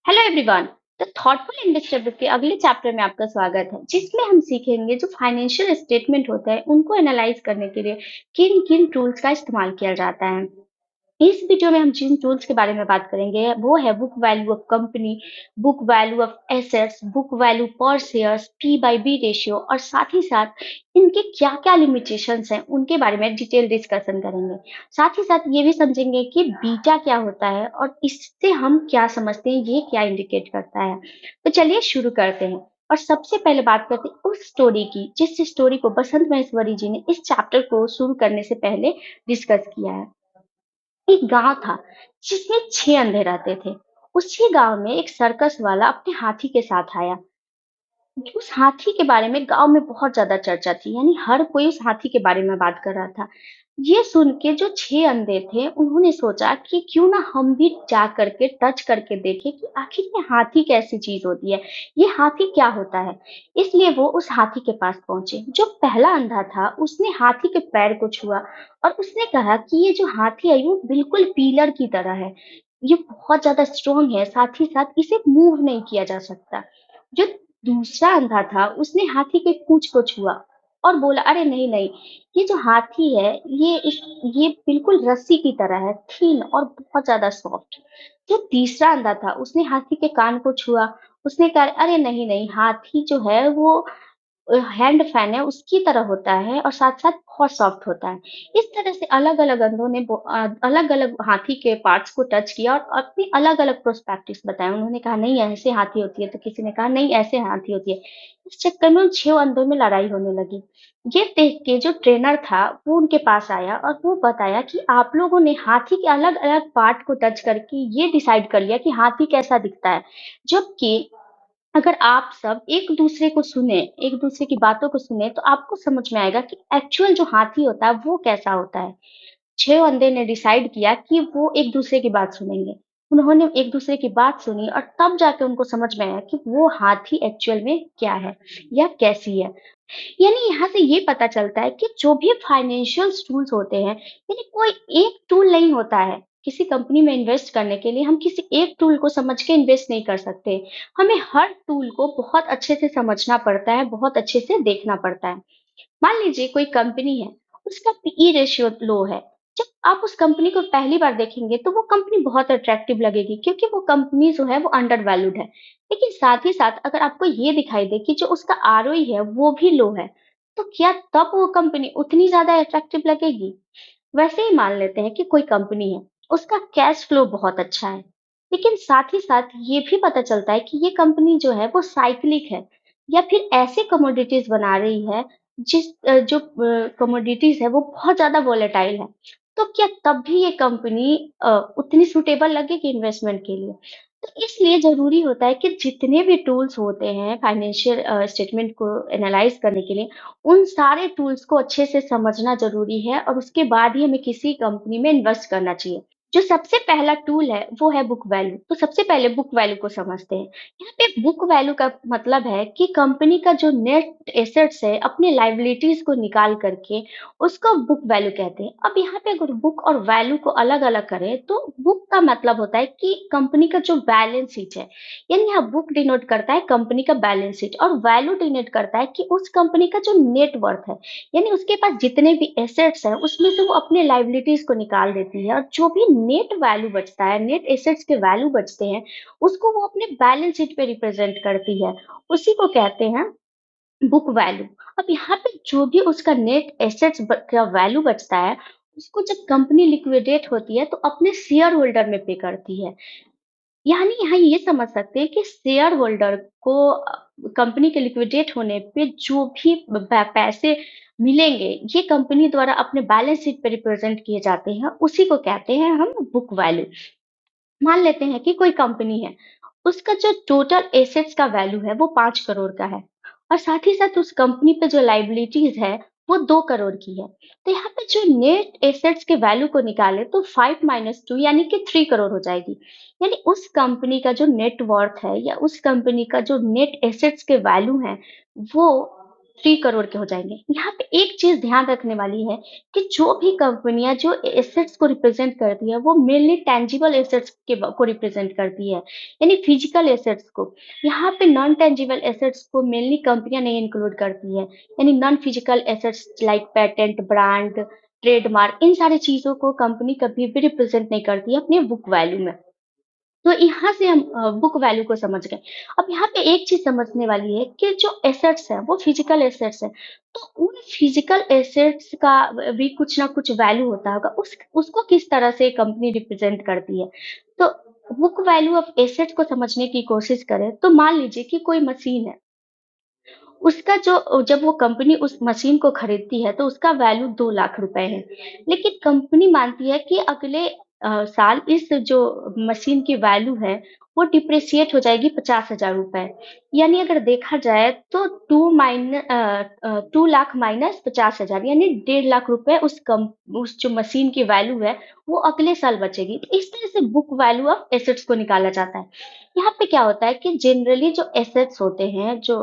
Hello everyone. तो thoughtful investor के अगले चैप्टर में आपका स्वागत है, जिसमें हम सीखेंगे जो फाइनेंशियल स्टेटमेंट होते हैं उनको एनालाइज करने के लिए किन किन टूल्स का इस्तेमाल किया जाता है। इस वीडियो में हम जिन टूल्स के बारे में बात करेंगे वो है book value of company, book value of assets, book value per shares, P by B ratio और साथ ही साथ इनके क्या-क्या लिमिटेशंस हैं उनके बारे में डिटेल डिस्कशन करेंगे। साथ ही साथ ये भी समझेंगे कि बीटा क्या होता है और इससे हम क्या समझते हैं, ये क्या इंडिकेट करता है। तो चलिए शुरू करते हैं और सबसे पहले बात करते हैं उस स्टोरी की जिस स्टोरी को बसंत महेश्वरी जी ने इस चैप्टर को शुरू करने से पहले डिस्कस किया है। एक गांव था जिसमें 6 अंधे रहते थे। उसी गांव में एक सर्कस वाला अपने हाथी के साथ आया। उस हाथी के बारे में गांव में बहुत ज्यादा चर्चा थी, यानी हर कोई उस हाथी के बारे में बात कर रहा था। ये सुन के जो 6 अंधे थे उन्होंने सोचा कि क्यों ना हम भी जा करके टच करके देखें कि आखिर ये हाथी कैसी चीज होती है, ये हाथी क्या होता है। इसलिए वो उस हाथी के पास पहुंचे। जो पहला अंधा था उसने हाथी के पैर को छुआ और उसने कहा कि ये जो हाथी है वो बिल्कुल पीलर की तरह है। ये बहुत ज्यादा स्ट्रोंग है, साथ ही साथ इसे मूव नहीं किया जा सकता। जो दूसरा अंधा था उसने हाथी के पूंछ को छुआ और बोला, अरे नहीं नहीं, ये जो हाथी है ये बिल्कुल रस्सी की तरह है, थीन और बहुत ज्यादा सॉफ्ट। जो तीसरा अंधा था उसने हाथी के कान को छुआ। उसने कहा, अरे नहीं नहीं, हाथी जो है वो हैंड फैन है उसकी तरह होता है और साथ-साथ बहुत सॉफ्ट होता है। इस तरह से अलग-अलग अंधों ने अलग-अलग हाथी के पार्ट्स को टच किया और अपनी अलग-अलग पर्सपेक्टिव्स बताए। उन्होंने कहा नहीं ऐसे हाथी होती है, तो किसी ने कहा नहीं ऐसे हाथी होती है। इस चक्कर में उन 6 अंधों में लड़ाई होने लगी। ये देख के जो ट्रेनर था वो उनके पास आया और वो बताया कि आप लोगों ने हाथी के अलग-अलग पार्ट को टच करके ये डिसाइड कर लिया कि हाथी कैसा दिखता है। जबकि अगर आप सब एक-दूसरे को सुने, एक-दूसरे की बातों को सुने, तो आपको समझ में आएगा कि एक्चुअल जो हाथी होता है, वो कैसा होता है। 6 अंधे ने डिसाइड किया कि वो एक-दूसरे की बात सुनेंगे। उन्होंने एक-दूसरे की बात सुनी और तब जाके उनको समझ में आया कि वो हाथी एक्चुअल में क्या है या कैसी है। यानी यहाँ से ये पता चलता है कि जो भी फाइनेंशियल टूल्स होते हैं, यानी कोई एक टूल नहीं होता है। किसी कंपनी में इन्वेस्ट करने के लिए हम किसी एक टूल को समझ के इन्वेस्ट नहीं कर सकते। हमें हर टूल को बहुत अच्छे से समझना पड़ता है, बहुत अच्छे से देखना पड़ता है। मान लीजिए कोई कंपनी है, उसका पीई रेशियो लो है। जब आप उस कंपनी को पहली बार देखेंगे तो वो कंपनी बहुत अट्रैक्टिव लगेगी क्योंकि वो कंपनी जो है वो अंडर वैल्यूड है। लेकिन साथ ही साथ अगर आपको ये दिखाई दे कि जो उसका आरओई है वो भी लो है, तो क्या तब वो कंपनी उतनी ज़्यादा अट्रैक्टिव लगेगी? वैसे ही मान लेते हैं कि कोई कंपनी है, उसका कैश फ्लो बहुत अच्छा है, लेकिन साथ ही साथ ये भी पता चलता है कि ये कंपनी जो है वो साइक्लिक है या फिर ऐसे कमोडिटीज बना रही है जो कमोडिटीज है वो बहुत ज्यादा वोलेटाइल है। तो क्या तब भी ये कंपनी उतनी सुटेबल लगेगी इन्वेस्टमेंट के लिए? तो इसलिए जरूरी होता है कि जितने भी टूल्स होते हैं फाइनेंशियल स्टेटमेंट को एनालाइज करने के लिए, उन सारे टूल्स को अच्छे से समझना ज़रूरी है और उसके बाद ही हमें किसी कंपनी में इन्वेस्ट करना चाहिए। जो सबसे पहला टूल है, वो है बुक वैल्यू। तो सबसे पहले बुक वैल्यू को समझते हैं। यहाँ पे बुक वैल्यू का मतलब है कि कंपनी का जो नेट एसेट्स है, अपने लायबिलिटीज़ को निकाल करके उसको बुक वैल्यू कहते हैं। अब यहाँ पे अगर बुक और वैल्यू को अलग-अलग करें, तो बुक का मतलब होता है कि कंपनी का जो बैलेंस शीट है, यानी यहाँ बुक डिनोट करता है कंपनी का बैलेंस शीट और वैल्यू डिनोट करता है कि उस कंपनी का जो नेट वर्थ है, यानी उसके पास जितने भी एसेट्स हैं उसमें से वो अपने लाइबिलिटीज को निकाल देती है और जो भी नेट वैल्यू बचता है, नेट एसेट्स के वैल्यू बचते हैं, उसको वो अपने बैलेंस शीट पे रिप्रेजेंट करती है। उसी को कहते हैं बुक वैल्यू। अब यहाँ पे जो भी उसका नेट एसेट्स का वैल्यू बचता है, उसको जब कंपनी लिक्विडेट होती है तो अपने शेयर होल्डर में पे करती है। यानी यहाँ ये समझ सकते हैं कि शेयर होल्डर को कंपनी के लिक्विडेट होने पे जो भी पैसे मिलेंगे, ये कंपनी द्वारा अपने बैलेंस शीट पे रिप्रेजेंट किए जाते हैं, उसी को कहते हैं हम बुक वैल्यू। मान लेते हैं कि कोई कंपनी है, उसका जो टोटल एसेट्स का वैल्यू है वो 5 करोड़ का है और साथ ही साथ उस कंपनी पे जो लाइबिलिटीज है वो 2 करोड़ की है। तो यहाँ पे जो नेट एसेट्स के वैल्यू को निकाले तो 5 - 2 यानी कि 3 करोड़ हो जाएगी। यानी उस कंपनी का जो नेट वर्थ है या उस कंपनी का जो नेट एसेट्स के वैल्यू है वो 3 करोड़ के हो जाएँगे। यहाँ पे एक चीज़ ध्यान रखने वाली है कि जो भी कंपनियाँ जो एसेट्स को रिप्रेज़ेंट करती है, वो मेनली टैंजिबल एसेट्स के ब को रिप्रेज़ेंट करती है, यानी फिज़िकल एसेट्स को। यहाँ पे नॉन टैंजिबल एसेट्स को मेनली कंपनियाँ नहीं इंक्लूड करती हैं, यानी non physical assets like patent, brand, trademark इन सारी चीज़ों को कंपनी कभी भी रिप्रेज़ेंट नहीं करती है अपने बुक वैल्यू में। तो यहाँ से हम बुक वैल्यू को समझ गए। अब यहाँ पे एक चीज़ समझने वाली है कि जो एसेट्स हैं, वो फिज़िकल एसेट्स हैं। तो उन फिज़िकल एसेट्स का भी कुछ ना कुछ वैल्यू होता होगा। उसको किस तरह से कंपनी रिप्रेज़ेंट करती है। तो बुक वैल्यू ऑफ एसेट्स को समझने की कोशिश करें, तो मान लीजिए कि कोई मशीन है। उसका जो जब वो कंपनी उस मशीन को खरीदती है, तो उसका वैल्यू 2 लाख रुपए है। लेकिन कंपनी मानती है कि अगले साल इस जो मशीन की वैल्यू है, वो डिप्रिशिएट हो जाएगी 50,000 रुपए। यानी अगर देखा जाए तो 2 लाख माइनस 50,000 यानी 1.5 लाख रुपए उस जो मशीन की वैल्यू है, वो अगले साल बचेगी। तो इस तरह से बुक वैल्यू ऑफ एसेट्स को निकाला जाता है। यहाँ पे क्या होता है कि जनरली जो एसेट्स होते हैं, जो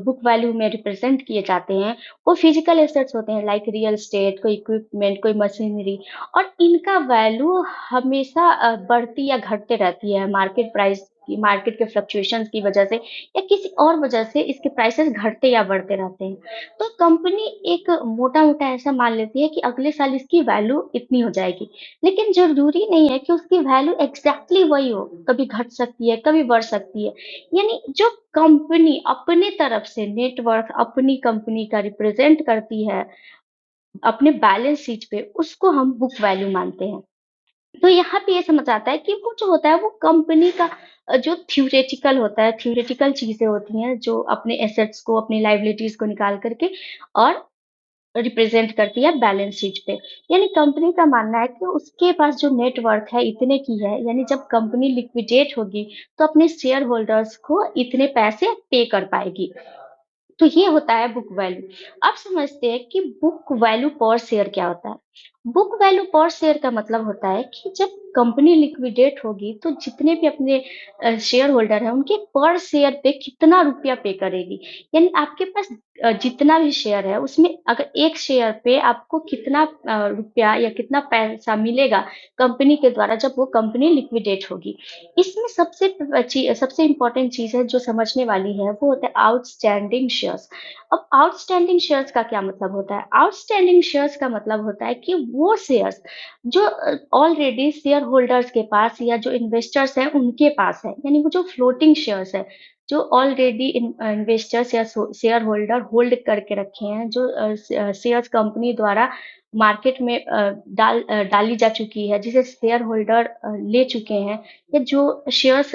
बुक वैल्यू में रिप्रेजेंट किए जाते हैं, वो फिजिकल एसेट्स होते हैं लाइक रियल एस्टेट, कोई इक्विपमेंट, कोई मशीनरी और इनका वैल्यू हमेशा बढ़ती या घटते रहती है मार्केट प्राइस की मार्केट के फ्लक्चुएशंस की वजह से या किसी और वजह से इसके प्राइसेस घटते या बढ़ते रहते हैं। तो कंपनी एक मोटा-मोटा ऐसा मान लेती है कि अगले साल इसकी वैल्यू इतनी हो जाएगी। लेकिन ज़रूरी नहीं है कि उसकी वैल्यू एग्ज़ैक्टली वही हो, कभी घट सकती है, कभी बढ़ सकती है। यानी जो कंपनी अपने तरफ से नेट वर्थ अपनी कंपनी का रिप्रेज़ेंट करती है, अपने बैलेंस शीट पे, उसको हम बुक वैल्यू मानते हैं। तो यहाँ पे ये समझ आता है कि वो जो होता है वो कंपनी का जो थ्योरेटिकल होता है, थ्योरेटिकल चीज़ें होती हैं जो अपने एसेट्स को, अपनी लायबिलिटीज़ को निकाल कर के और रिप्रेजेंट करती है बैलेंस शीट पे। यानी कंपनी का मानना है कि उसके पास जो नेट वर्थ है इतने की है, यानी जब कंपनी लिक्विडेट होगी तो अपने शेयर होल्डर्स को इतने पैसे पे कर पाएगी। तो ये होता है बुक वैल्यू। अब समझते हैं कि बुक वैल्यू पर शेयर क्या होता है। बुक वैल्यू पर शेयर का मतलब होता है कि जब कंपनी लिक्विडेट होगी तो जितने भी अपने शेयर होल्डर हैं उनके पर शेयर पे कितना रुपया पे करेगी। यानी आपके पास जितना भी शेयर है उसमें अगर एक शेयर पे आपको कितना रुपया या कितना पैसा मिलेगा कंपनी के द्वारा जब वो कंपनी लिक्विडेट होगी। इसमें सबसे इम्पोर्टेंट चीज़ है जो समझने वाली है वो होता है आउटस्टैंडिंग शेयर्स। अब आउटस्टैंडिंग शेयर्स का क्या मतलब होता है? आउटस्टैंडिंग शेयर्स का मतलब होता है कि वो शेयर्स जो ऑलरेडी शेयर होल्डर्स के पास या जो इन्वेस्टर्स हैं उनके पास है, यानी वो जो फ्लोटिंग शेयर्स है, जो ऑलरेडी इन्वेस्टर्स या शेयर होल्डर होल्ड करके रखे हैं, जो शेयर्स कंपनी द्वारा मार्केट में डाली जा चुकी है, जिसे शेयर होल्डर ले चुके हैं या जो शेयर्स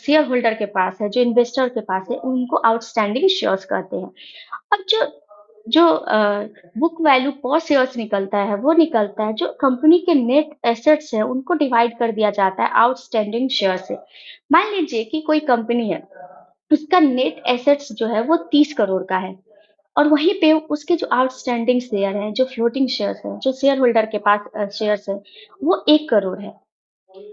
शेयर होल्डर के पास है, जो इन्वेस्टर के पास है, उनको आउटस्टैंडिंग शेयर्स कहते हैं। अब जो जो बुक वैल्यू पर शेयर्स निकलता है, वो निकलता है जो कंपनी के नेट एसेट्स हैं, उनको डिवाइड कर दिया जाता है आउटस्टैंडिंग शेयर से। मान लीजिए कि कोई कंपनी है, उसका नेट एसेट्स जो है वो 30 करोड़ का है और वहीं पे उसके जो आउटस्टैंडिंग शेयर हैं, जो फ्लोटिंग शेयर्स हैं, जो शेयर होल्डर के पास शेयर्स हैं, वो 1 करोड़ है।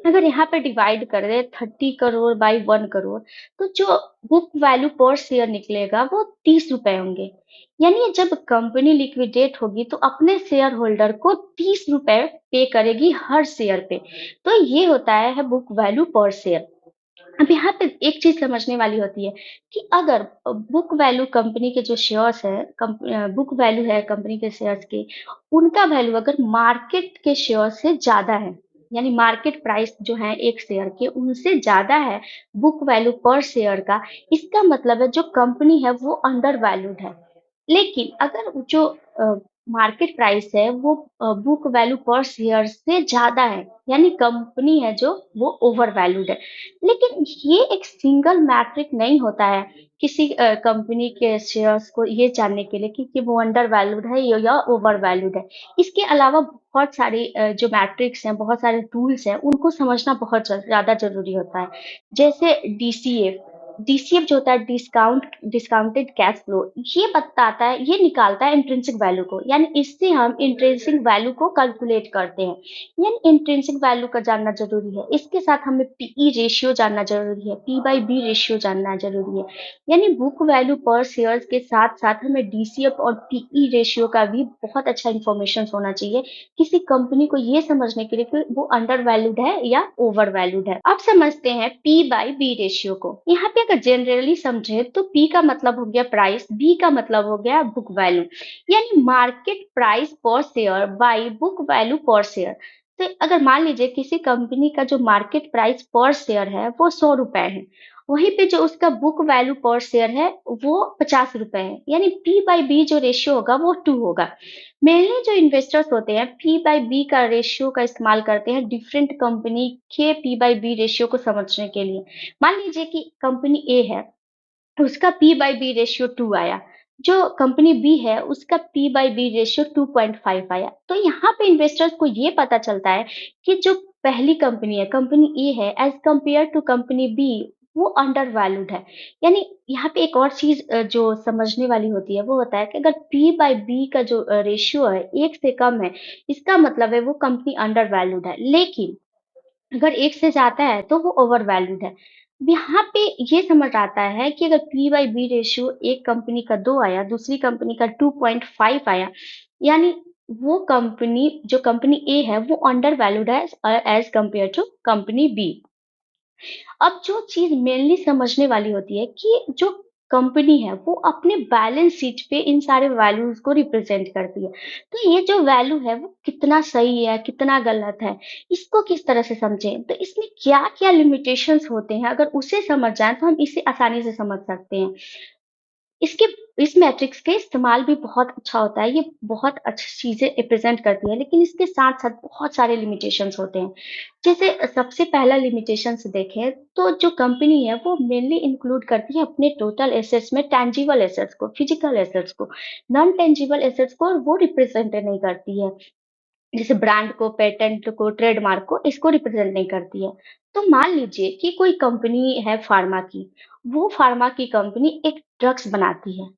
अगर यहाँ पे डिवाइड कर दें 30 करोड़ बाई 1 करोड़, तो जो बुक वैल्यू पर शेयर निकलेगा वो 30 रुपए होंगे। यानी जब कंपनी लिक्विडेट होगी तो अपने शेयर होल्डर को 30 रुपए पे करेगी हर शेयर पे। तो ये होता है बुक वैल्यू पर शेयर। अब यहाँ पे एक चीज़ समझने वाली होती है कि अगर बुक वैल्यू कंपनी के जो शेयर्स है बुक वैल्यू है कंपनी के शेयर्स की, उनका वैल्यू अगर मार्केट के शेयर से ज़्यादा है, यानी मार्केट प्राइस जो है एक शेयर के उनसे ज़्यादा है बुक वैल्यू पर शेयर का, इसका मतलब है जो कंपनी है वो अंडर वैल्यूड है। लेकिन अगर जो मार्केट प्राइस है वो बुक वैल्यू पर शेयर से ज़्यादा है, यानी कंपनी है जो वो ओवर वैल्यूड है। लेकिन ये एक सिंगल मैट्रिक नहीं होता है किसी कंपनी के शेयर्स को ये जानने के लिए कि वो अंडर वैल्यूड है या ओवर वैल्यूड है। इसके अलावा बहुत सारी जो मैट्रिक्स हैं, बहुत सारे टूल्स हैं, उनको समझना बहुत ज़्यादा ज़रूरी होता है। जैसे डीसीए डीसीएफ जो होता है, डिस्काउंटेड कैश फ्लो, ये बताता है, ये निकालता है इंट्रिंसिक वैल्यू को, यानी इससे हम इंट्रिंसिक वैल्यू को कैलकुलेट करते हैं। यानी इंट्रिंसिक वैल्यू का जानना जरूरी है, इसके साथ हमें पीई रेशियो जानना जरूरी है, पी बाई बी रेशियो जानना जरूरी है। यानी बुक वैल्यू पर शेयर के साथ साथ हमें डीसीएफ और पीई रेशियो का भी बहुत अच्छा इंफॉर्मेशन होना चाहिए, किसी कंपनी को ये समझने के लिए कि वो अंडर वैल्यूड है या ओवर वैल्यूड है। अब समझते हैं पी बाई बी रेशियो को। यहाँ पे अगर जनरली समझे तो पी का मतलब हो गया प्राइस, बी का मतलब हो गया बुक वैल्यू, यानी मार्केट प्राइस पर शेयर बाई बुक वैल्यू पर शेयर। तो अगर मान लीजिए किसी कंपनी का जो मार्केट प्राइस पर शेयर है वो 100 रुपए है, वहीं पे जो उसका बुक वैल्यू पर शेयर है वो 50 रुपए है, यानी पी बाई बी जो रेशियो होगा वो 2 होगा। मेनली जो इन्वेस्टर्स होते हैं पी बाई बी का रेशियो का इस्तेमाल करते हैं डिफरेंट कंपनी के पी बाई बी रेशियो को समझने के लिए। मान लीजिए कि कंपनी ए है, उसका पी बाई बी रेशियो 2 आया, जो कंपनी बी है उसका पी बाई बी रेशियो 2.5 आया। तो यहाँ पे इन्वेस्टर्स को ये पता चलता है कि जो पहली कंपनी है, कंपनी ए है, as compare to company B, वो अंडर वैल्यूड है। यानी यहाँ पे एक और चीज जो समझने वाली होती है वो होता है कि अगर पी बाई बी का जो रेशियो है 1 से कम है, इसका मतलब है वो कंपनी अंडर वैल्यूड है, लेकिन अगर 1 से ज़्यादा है तो वो ओवर वैल्यूड है। यहाँ पे ये समझ आता है कि अगर पी बाई बी रेशियो एक कंपनी का 2 आया, दूसरी कंपनी का 2.5 आया, यानी वो कंपनी जो कंपनी ए है वो अंडर वैल्यूड है as compare to company B. अब जो चीज़ मेनली समझने वाली होती है कि जो कंपनी है वो अपने बैलेंस शीट पे इन सारे वैल्यूज़ को रिप्रेज़ेंट करती है। तो ये जो वैल्यू है वो कितना सही है, कितना गलत है, इसको किस तरह से समझें? तो इसमें क्या-क्या लिमिटेशंस होते हैं, अगर उसे समझ जाएँ तो हम इसे आसानी से समझ सकते हैं। इसके इस मैट्रिक्स के इस्तेमाल भी बहुत अच्छा होता है, ये बहुत अच्छी चीज़ें रिप्रेज़ेंट करती है, लेकिन इसके साथ-साथ बहुत सारे लिमिटेशंस होते हैं। जैसे सबसे पहला लिमिटेशंस देखें तो जो कंपनी है वो मेनली इंक्लूड करती है अपने टोटल एसेट्स में टेंजिबल एसेट्स को, फिजिकल एसेट्स को, नॉन टेंजिबल एसेट्स को वो रिप्रेज़ेंट नहीं करती है। जैसे ब्रांड को, पेटेंट को, ट्रेडमार्क को, इसको रिप्रेजेंट नहीं करती है। तो मान लीजिए कि कोई कंपनी है फार्मा की, वो फार्मा की कंपनी एक ड्रग्स बनाती है।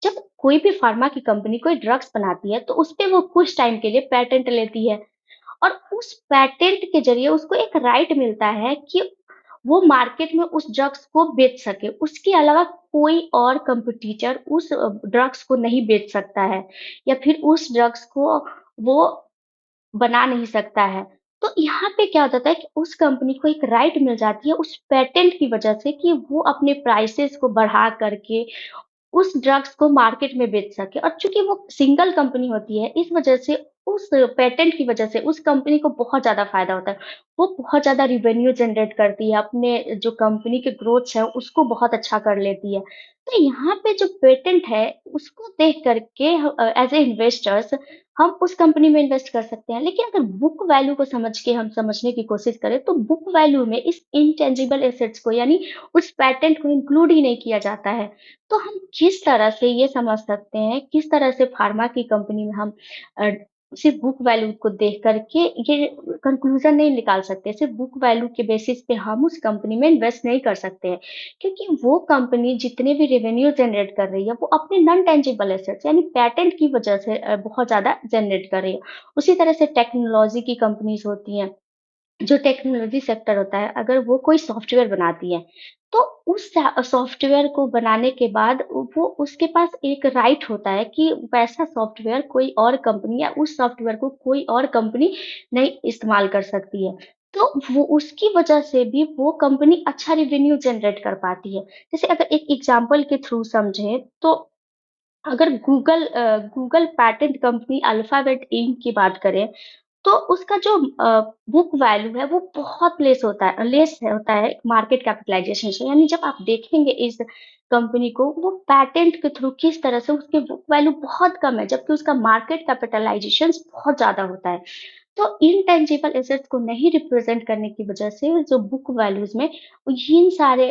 जब कोई भी फार्मा की कंपनी कोई ड्रग्स बनाती है, तो उसपे वो कुछ टाइम के लिए पेटेंट लेती है और उस पेटेंट के ज़रिए उसको एक राइट मिलता है कि वो मार्केट में उस ड्रग्स को बेच सके। उसके अलावा कोई और कॉम्पिटिटर उस ड्रग्स को नहीं बेच सकता है या फिर उस ड्रग्स को वो बना नहीं सकता है। तो यहाँ पे क्या होता है कि उस कंपनी को एक राइट मिल जाती है उस पेटेंट की वजह से कि वो अपने प्राइसेज़ को बढ़ा करके उस ड्रग्स को मार्केट में बेच सके, और चूँकि वो सिंगल कंपनी होती है, इस वजह से उस पेटेंट की वजह से उस कंपनी को बहुत ज़्यादा फ़ायदा होता है। वो बहुत ज़्यादा रेवेन्यू जनरेट करती है, अपने जो कंपनी के ग्रोथ है, उसको बहुत अच्छा कर लेती है। तो यहाँ पे जो पेटेंट है, उसको देख कर के एज़ ए इन्वेस्टर्स हम उस कंपनी में इन्वेस्ट कर सकते हैं। लेकिन अगर बुक वैल्यू को समझ के हम समझने की कोशिश करें, तो बुक वैल्यू में इस इंटेंजिबल एसेट्स को, यानी उस पेटेंट को इंक्लूड ही नहीं किया जाता है। तो हम किस तरह से ये समझ सकते हैं, किस तरह से फार्मा की कंपनी में हम अ, सिर्फ़ बुक वैल्यू को देख कर के ये कंक्लूज़न नहीं निकाल सकते, सिर्फ़ बुक वैल्यू के बेसिस पे हम उस कंपनी में इन्वेस्ट नहीं कर सकते हैं। क्योंकि वो कंपनी जितने भी रेवेन्यू जनरेट कर रही है, वो अपने नॉन टेंजिबल एसेट्स यानी पेटेंट की वजह से बहुत ज़्यादा जनरेट कर रही है। उसी तरह से टेक्नोलॉजी की कंपनीज़ होती हैं, जो टेक्नोलॉजी सेक्टर होता है, अगर वो कोई सॉफ्टवेयर बनाती है, तो उस सॉफ्टवेयर को बनाने के बाद वो उसके पास एक राइट होता है कि वैसा सॉफ्टवेयर कोई और कंपनी या उस सॉफ्टवेयर को कोई और कंपनी नहीं इस्तेमाल कर सकती है। तो वो उसकी वजह से भी वो कंपनी अच्छा रेवेन्यू जनरेट कर पाती है। जैसे अगर एक एग्ज़ाम्पल के थ्रू समझें, तो अगर Google patent company Alphabet Inc की बात करें, तो उसका जो बुक वैल्यू है वो बहुत लेस होता है मार्केट कैपिटलाइज़ेशन से। यानी जब आप देखेंगे इस कंपनी को, वो पैटेंट के थ्रू किस तरह से उसकी बुक वैल्यू बहुत कम है, जबकि उसका मार्केट कैपिटलाइज़ेशन बहुत ज़्यादा होता है। तो इनटेंजिबल एसेट्स को नहीं रिप्रेज़ेंट करने की वजह से जो बुक वैल्यूज़ में इन सारे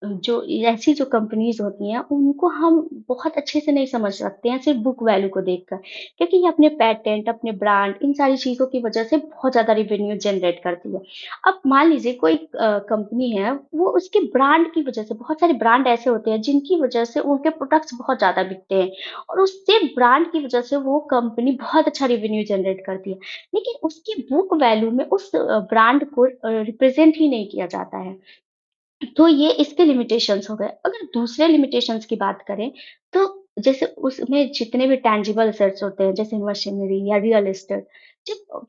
जो ऐसी जो कंपनीज़ होती हैं, उनको हम बहुत अच्छे से नहीं समझ सकते हैं सिर्फ़ बुक वैल्यू को देखकर। क्योंकि ये अपने पेटेंट, अपने ब्रांड, इन सारी चीज़ों की वज़ह से बहुत ज़्यादा रेवेन्यू जनरेट करती है। अब मान लीजिए कोई कंपनी है, वो उसके ब्रांड की वज़ह से बहुत सारे ब्रांड ऐसे होते हैं जिनकी वज़ह से उनके प्रोडक्ट्स बहुत ज़्यादा बिकते हैं और उससे ब्रांड की वज़ह से वो कंपनी बहुत अच्छा रेवेन्यू जनरेट करती है। लेकिन उसकी बुक वैल्यू में उस ब्रांड को रिप्रेज़ेंट ही नहीं किया जाता है। तो ये इसके लिमिटेशंस हो गए। अगर दूसरे लिमिटेशंस की बात करें, तो जैसे उसमें जितने भी टैंजिबल एसेट्स होते हैं, जैसे मशीनरी या रियल एस्टेट, जब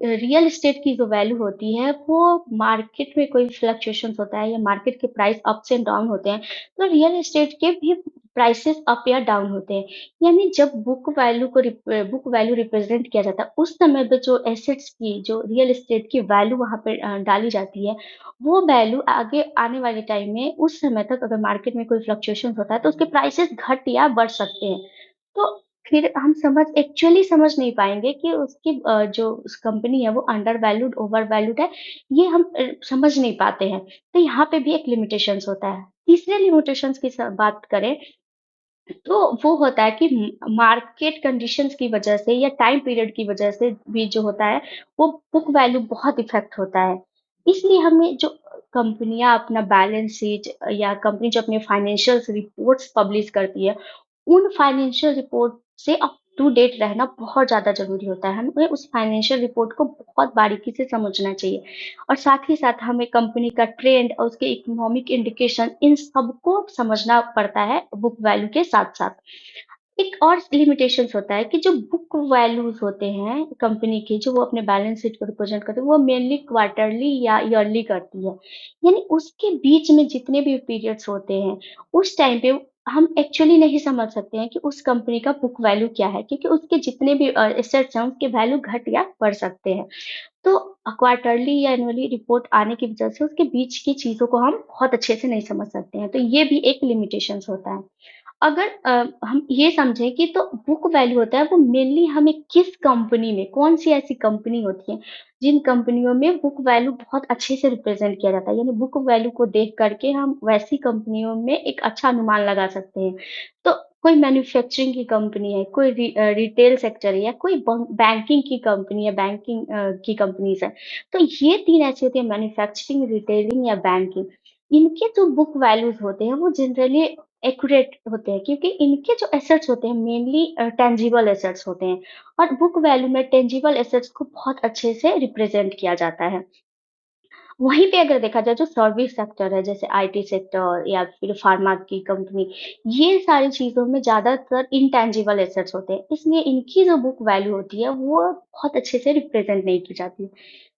रियल एस्टेट की जो वैल्यू होती है, वो मार्केट में कोई फ्लक्चुएशंस होता है या मार्केट के प्राइस अप्स एंड डाउन होते हैं, तो रियल एस्टेट के भी प्राइसेस अप या डाउन होते हैं। यानी जब बुक वैल्यू रिप्रेज़ेंट किया जाता है, उस समय पे जो एसेट्स की, जो रियल एस्टेट की वैल्यू वहाँ पे डाली जाती है, वो वैल्यू आगे आने वाले टाइम में उस समय तक अगर मार्केट में कोई फ्लक्चुएशंस होता है तो उसके प्राइसेस घट या बढ़ सकते हैं। तो फिर हम समझ नहीं पाएँगे कि उसकी जो उस कंपनी है वो अंडर वैल्यूड, ओवर वैल्यूड है, ये हम समझ नहीं पाते हैं। तो यहाँ पे भी एक लिमिटेशंस होता है। तीसरे लिमिटेशंस की बात करें तो वो होता है कि मार्केट कंडीशंस की वजह से या टाइम पीरियड की वजह से भी जो होता है, वो बुक वैल्यू बहुत इफ़ेक्ट होता है। इसलिए हमें जो कंपनियाँ अपना बैलेंस शीट या कंपनी जो अपने फाइनेंशियल्स रिपोर्ट्स पब्लिश करती है, उन फाइनेंशियल रिपोर्ट से अप टू डेट रहना बहुत ज़्यादा ज़रूरी होता है। हमें उस फाइनेंशियल रिपोर्ट को बहुत बारीकी से समझना चाहिए और साथ ही साथ हमें कंपनी का ट्रेंड और उसके इकोनॉमिक इंडिकेशन इन सबको समझना पड़ता है बुक वैल्यू के साथ-साथ। एक और लिमिटेशंस होता है कि जो बुक वैल्यूज़ होते हैं कंपनी के जो वो अपने बैलेंस शीट को रिप्रेज़ेंट करते हैं, वो मेनली क्वार्टरली या ईयरली करती है। यानी उसके बीच में जितने भी पीरियड्स होते हैं, उस टाइम पे हम एक्चुअली नहीं समझ सकते हैं कि उस कंपनी का बुक वैल्यू क्या है क्योंकि उसके जितने भी एसेट्स हैं, उसके वैल्यू घट या बढ़ सकते हैं। तो क्वार्टरली या एनुअली रिपोर्ट आने की वजह से उसके बीच की चीज़ों को हम बहुत अच्छे से नहीं समझ सकते हैं, तो ये भी एक लिमिटेशंस होता है। अगर हम ये समझें कि तो बुक वैल्यू होता है वो मेनली हमें किस कंपनी में कौन-सी ऐसी कंपनी होती है, जिन कंपनियों में बुक वैल्यू बहुत अच्छे से रिप्रेज़ेंट किया जाता है। यानी बुक वैल्यू को देख कर के हम वैसी कंपनियों में एक अच्छा अनुमान लगा सकते हैं। तो कोई मैन्युफैक्चरिंग की कंपनी है, कोई रिटेल सेक्टर है या कोई बैंकिंग की कंपनी है, बैंकिंग की कंपनीज़ हैं। तो ये 3 ऐसी होती है मैन्युफैक्चरिंग, रिटेलिंग या बैंकिंग। इनके जो बुक वैल्यूज़ होते हैं वो जनरली एक्यूरेट होते हैं क्योंकि इनके जो एसेट्स होते हैं मेनली टेंजिबल एसेट्स होते हैं और बुक वैल्यू में टेंजिबल एसेट्स को बहुत अच्छे से रिप्रेजेंट किया जाता है। वहीं पे अगर देखा जाए जो सर्विस सेक्टर है जैसे आईटी सेक्टर या फिर फार्मा की कंपनी, ये सारी चीज़ों में ज़्यादातर इनटेंजिबल एसेट्स होते हैं। इसलिए इनकी जो बुक वैल्यू होती है वो बहुत अच्छे से रिप्रेजेंट नहीं की जाती।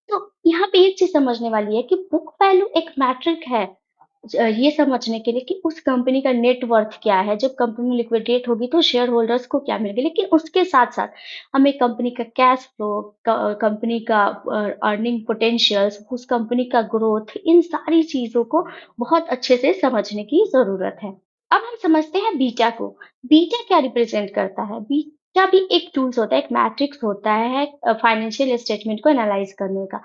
तो यहाँ पे एक चीज़ समझने वाली है कि बुक वैल्यू एक मैट्रिक है ये समझने के लिए कि उस कंपनी का नेट वर्थ क्या है, जब कंपनी लिक्विडेट होगी तो शेयर होल्डर्स को क्या मिलेगा। लेकिन उसके साथ-साथ हमें कंपनी का कैश फ्लो, कंपनी का अर्निंग पोटेंशियल्स, उस कंपनी का ग्रोथ, इन सारी चीज़ों को बहुत अच्छे से समझने की ज़रूरत है। अब हम समझते हैं बीटा को। बीटा क्या रिप्रेज़ेंट करता है? बीटा भी एक टूल्स होता है, एक मैट्रिक्स होता है फाइनेंशियल स्टेटमेंट को एनालाइज़ करने का।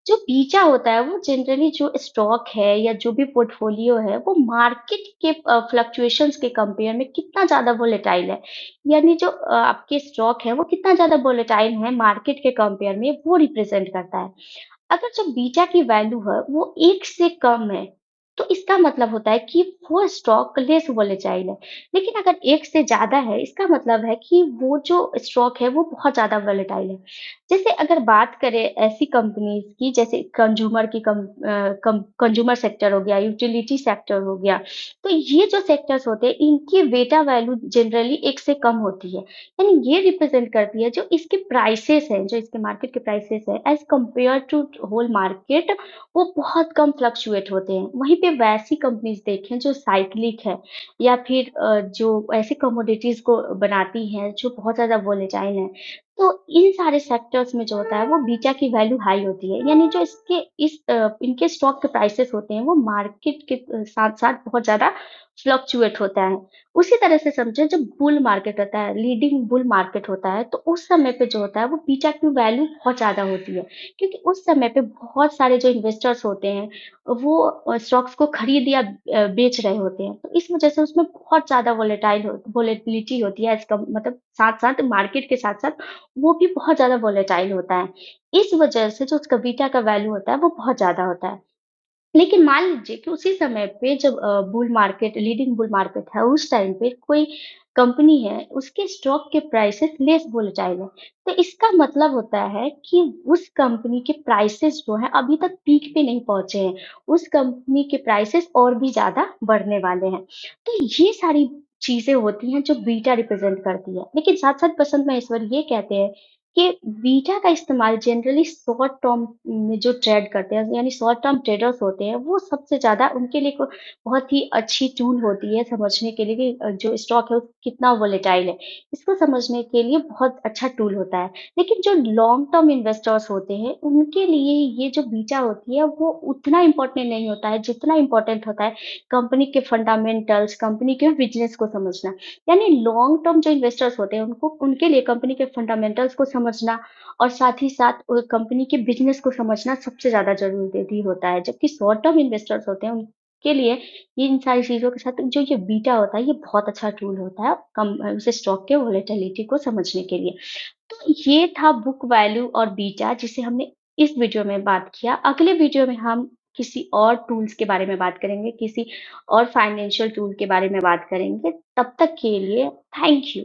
जो बीटा होता है वो जनरली जो स्टॉक है या जो भी पोर्टफोलियो है वो मार्केट के फ्लक्चुएशंस के कंपेयर में कितना ज़्यादा वोलेटाइल है। यानी जो आपके स्टॉक है वो कितना ज़्यादा वोलेटाइल है मार्केट के कंपेयर में वो रिप्रेज़ेंट करता है। अगर जो बीटा की वैल्यू है वो 1 से कम है, तो इसका मतलब होता है कि वो स्टॉक लेस वोलेटाइल है। लेकिन अगर 1 से ज़्यादा है, इसका मतलब है कि वो जो स्टॉक है वो बहुत ज़्यादा वोलेटाइल है। जैसे अगर बात करें ऐसी कंपनीज़ की जैसे कंज्यूमर सेक्टर हो गया, यूटिलिटी सेक्टर हो गया, तो ये जो सेक्टर्स होते हैं इनकी बीटा वैल्यू जनरली 1 से कम होती है। यानी ये रिप्रेज़ेंट करती है जो इसके प्राइसेज़ हैं, जो इसके मार्केट के प्राइसेज़ हैं as compare to whole market वो बहुत कम फ्लक्चुएट होते हैं। वहीं पे वैसी कंपनीज़ देखें जो साइक्लिक है या फिर जो ऐसी कमोडिटीज़ को बनाती हैं जो बहुत ज़्यादा वोलेटाइल हैं। तो इन सारे सेक्टर्स में जो होता है वो बीटा की वैल्यू हाई होती है, यानी जो इनके स्टॉक के प्राइसेस होते हैं वो मार्केट के साथ-साथ बहुत ज़्यादा फ्लक्चुएट होता है। उसी तरह से समझें जब बुल मार्केट होता है, लीडिंग बुल मार्केट होता है, तो उस समय पे जो होता है वो बीटा की वैल्यू बहुत ज़्यादा होती है। क्योंकि उस समय पे बहुत सारे जो इन्वेस्टर्स होते हैं वो स्टॉक्स को खरीद या बेच रहे होते हैं। तो इस वजह से उसमें बहुत ज़्यादा वोलेटिलिटी होती है एज़ कम मतलब साथ-साथ मार्केट के साथ-साथ वो भी बहुत ज़्यादा वोलेटाइल होता है। इस वजह से जो उसका बीटा का वैल्यू होता है वो बहुत ज़्यादा होता है। लेकिन मान लीजिए कि उसी समय पे जब bull market leading bull market है, उस टाइम पे कोई कंपनी है, उसके स्टॉक के प्राइसेस लेस वोलेटाइल है। तो इसका मतलब होता है कि उस कंपनी के प्राइसेस जो हैं अभी तक पीक पे नहीं पहुँचे हैं। उस कंपनी के प्राइसेस और भी ज़्यादा बढ़ने वाले हैं। तो ये सारी चीज़ें होती हैं जो बीटा रिप्रेज़ेंट करती है। लेकिन साथ-साथ बसंत महेश्वर ये कहते हैं कि बीटा का इस्तेमाल जनरली शॉर्ट टर्म में जो ट्रेड करते हैं यानी शॉर्ट टर्म ट्रेडर्स होते हैं वो सबसे ज़्यादा उनके लिए बहुत ही अच्छी टूल होती है समझने के लिए कि जो स्टॉक है वो कितना वोलेटाइल है। इसको समझने के लिए बहुत अच्छा टूल होता है। लेकिन जो लॉन्ग टर्म इन्वेस्टर्स होते हैं उनके लिए ये जो बीटा होती है वो उतना इम्पोर्टेंट नहीं होता है जितना इम्पोर्टेंट होता है कंपनी के फंडामेंटल्स, कंपनी के बिज़नेस को समझना। यानी लॉन्ग टर्म जो इन्वेस्टर्स होते हैं उनको उनके लिए कंपनी के फंडामेंटल्स को समझना और साथ ही साथ कंपनी के बिजनेस को समझना सबसे ज़्यादा ज़रूरी होता है। जबकि शॉर्ट टर्म इन्वेस्टर्स होते हैं उनके लिए ये इन सारी चीज़ों के साथ जो ये बीटा होता है ये बहुत अच्छा टूल होता है उस स्टॉक के वोलेटिलिटी को समझने के लिए। तो ये था बुक वैल्यू और बीटा जिसे हमने इस वीडियो में बात किया। अगले वीडियो में हम किसी और टूल्स के बारे में बात करेंगे, किसी और फाइनेंशियल टूल के बारे में बात करेंगे। तब तक के लिए थैंक यू।